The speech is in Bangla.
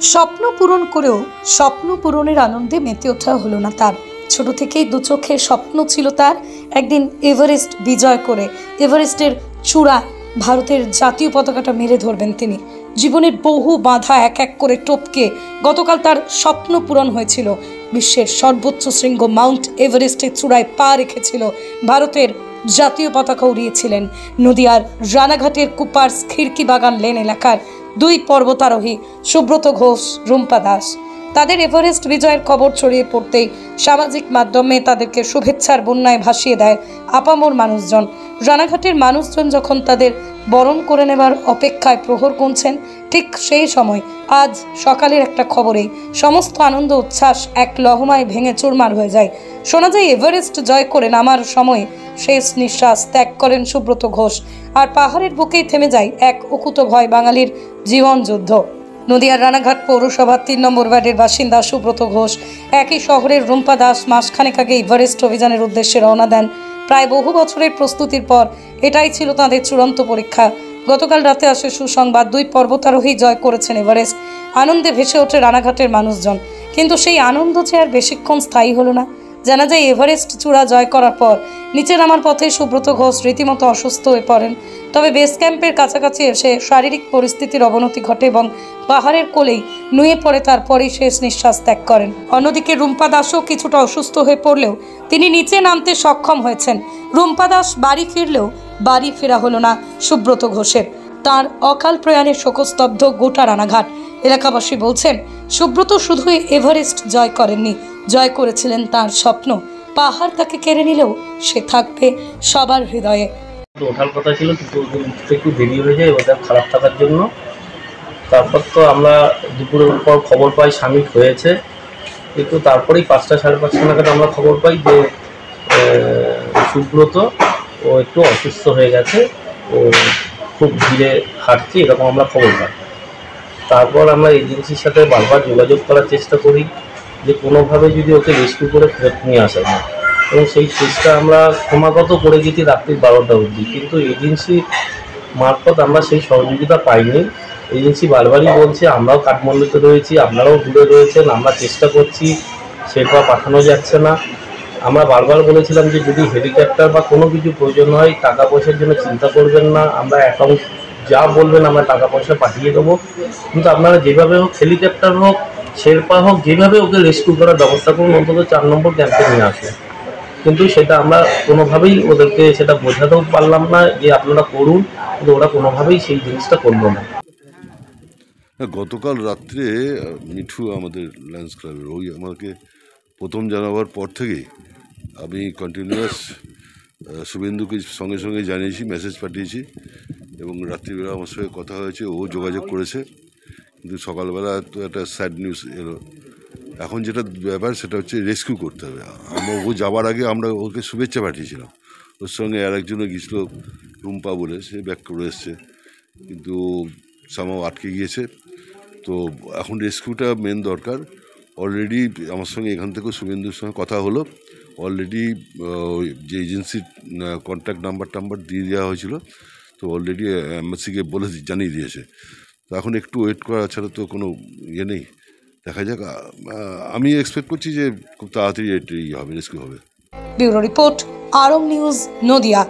স্বপ্ন পূরণ করেও স্বপ্ন পূরণের আনন্দে মেতে ওঠা হলো না তার। ছোট থেকেই দু চোখে স্বপ্ন ছিল তার একদিন এভারেস্ট বিজয় করে এভারেস্টের চূড়ায় ভারতের জাতীয় পতাকাটা মেরে ধরবেন তিনি। জীবনের বহু বাধা এক এক করে টপকে গতকাল তার স্বপ্ন পূরণ হয়েছিল। বিশ্বের সর্বোচ্চ শৃঙ্গ মাউন্ট এভারেস্টের চূড়ায় পা রেখেছিল, ভারতের জাতীয় পতাকা উড়িয়েছিলেন। নদিয়ার রানাঘাটের কুপার্স খিড়কি বাগান লেন এলাকার দুই পর্বতারোহী সুব্রত ঘোষ, রুম্পা দাস। তাদের এভারেস্ট বিজয়ের খবর ছড়িয়ে পড়তেই সামাজিক মাধ্যমে তাদেরকে শুভেচ্ছার বন্যায় ভাসিয়ে দেয় আপামর মানুষজন। রানাঘাটের মানুষজন যখন তাদের বরণ করে নেবার অপেক্ষায় প্রহর গুনছেন, ঠিক সেই সময় আজ সকালের একটা খবরেই সমস্ত আনন্দ উচ্ছ্বাস এক লহমায় ভেঙে চুরমার হয়ে যায়। শোনা যায় এভারেস্ট জয় করে নামার সময় শেষ নিঃশ্বাস ত্যাগ করেন সুব্রত ঘোষ, আর পাহাড়ের বুকেই থেমে যায় এক অকুত ভয় বাঙালির জীবন যুদ্ধ। নদিয়ার রানাঘাট পৌরসভার ৩ নম্বর ওয়ার্ডের বাসিন্দা সুব্রত ঘোষ একই শহরের রুম্পা দাস মাসখানেক আগে এভারেস্ট অভিযানের উদ্দেশ্যে রওনা দেন। প্রায় বহু বছরের প্রস্তুতির পর এটাই ছিল তাদের চূড়ান্ত পরীক্ষা। গতকাল রাতে আসে সুসংবাদ, দুই পর্বতারোহী জয় করেছেন এভারেস্ট। আনন্দে ভেসে ওঠে রানাঘাটের মানুষজন, কিন্তু সেই আনন্দ যে আর বেশিক্ষণ স্থায়ী হলো না। জানা যায় এভারেস্ট চূড়া জয় করার পর নিচে নামার পথে সুব্রত ঘোষ রীতিমতো অসুস্থ হয়ে পড়েন। তবে বেস ক্যাম্পের কাছাকাছি এসে শারীরিক পরিস্থিতির অবনতি ঘটে এবং পাহাড়ের কোলেই নুয়ে পড়ে তারপরেই শেষ নিঃশ্বাস ত্যাগ করেন। অন্যদিকে রুম্পা দাসও কিছুটা অসুস্থ হয়ে পড়লেও তিনি নিচে নামতে সক্ষম হয়েছেন। রুম্পা দাস বাড়ি ফিরলেও বাড়ি ফেরা হলো না সুব্রত ঘোষের। তার অকাল প্রয়াণে শোকস্তব্ধ গোটা রানাঘাট এলাকাবাসী বলছেন, সুব্রত শুধুই এভারেস্ট জয় করেননি, জয় করেছিলেন তার স্বপ্ন। পাহাড় তাকে কেড়ে নিলেও সে থাকবে সবার হৃদয়ে। ওঠার কথা ছিল, কিন্তু উঠতে একটু দেরি হয়ে যায় ওটা খারাপ থাকার জন্য। তারপর তো আমরা দুপুরের পর খবর পাই সামিট হয়েছে, কিন্তু তারপরেই 5টা সাড়ে 5টা নাগাদ আমরা খবর পাই যে সুব্রত ও একটু অসুস্থ হয়ে গেছে, ও খুব ধীরে হাঁটছে, এরকম আমরা খবর পাই। তারপর আমরা এজেন্সির সাথে বারবার যোগাযোগ করার চেষ্টা করি যে কোনোভাবে যদি ওকে রেস্কিউ করে ফেরত নিয়ে আসা যায়, এবং সেই চেষ্টা আমরা ক্রমাগত করে গেছি রাত্রি 12টা অবধি, কিন্তু এজেন্সি মারফত আমরা সেই সহযোগিতা পাইনি। এজেন্সি বারবারই বলছে আমরাও কাঠমান্ডুতে রয়েছি, আপনারাও দূরে রয়েছেন, আমরা চেষ্টা করছি, সেটা পাঠানো যাচ্ছে না। আমরা বারবার বলেছিলাম যে যদি হেলিকপ্টার বা কোনো কিছু প্রয়োজন হয় টাকা পয়সার জন্য চিন্তা করবেন না, আমরা অ্যাকাউন্ট যা বলবেন আমরা টাকা পয়সা পাঠিয়ে দেবো, কিন্তু আপনারা যেভাবে হোক, হেলিকপ্টার হোক, শেরপা হোক, যেভাবে ওকে রেস্কিউ করার ব্যবস্থা করুন, অন্তত 4 নম্বর ক্যাম্পে নিয়ে আসুন। কিন্তু সেটা আমরা কোনোভাবেই ওদেরকে সেটা বোঝাতেও পারলাম না যে আপনারা করুন, কিন্তু ওরা কোনোভাবেই সেই জিনিসটা করলো না। গতকাল রাত্রে মিঠু আমাদের লায়ন্স ক্লাবের ওই আমাকে প্রথম জানাবার পর থেকেই আমি কন্টিনিউয়াস শুভেন্দুকে সঙ্গে সঙ্গে জানিয়েছি, মেসেজ পাঠিয়েছি, এবং রাত্রিবেলা আমার সঙ্গে কথা হয়েছে, ও যোগাযোগ করেছে। কিন্তু সকালবেলা তো একটা স্যাড নিউজ এলো। এখন যেটা ব্যাপার সেটা হচ্ছে রেস্কিউ করতে হবে। ও যাওয়ার আগে আমরা ওকে শুভেচ্ছা পাঠিয়েছিলাম, ওর সঙ্গে আর একজনও গিয়েছিল রুম্পা বলে, সে ব্যাক করে এসছে, কিন্তু সামাও আটকে গিয়েছে। তো এখন রেস্কিউটা মেন দরকার। অলরেডি আমার সঙ্গে এখান থেকেও শুভেন্দুর সঙ্গে কথা হলো, অলরেডি যে এজেন্সির কন্ট্যাক্ট নাম্বার দিয়ে দেওয়া হয়েছিল, তো অলরেডি এমবাসিকে বলে জানিয়ে দিয়েছে। তো এখন একটু ওয়েট করা ছাড়া তো কোনো ইয়ে নেই, দেখা যাক। আমি এক্সপেক্ট করছি যে খুব তাড়াতাড়ি এটি হবে, রেস্কিউ হবে। ব্যুরো রিপোর্ট, আরং নিউজ, নদিয়া।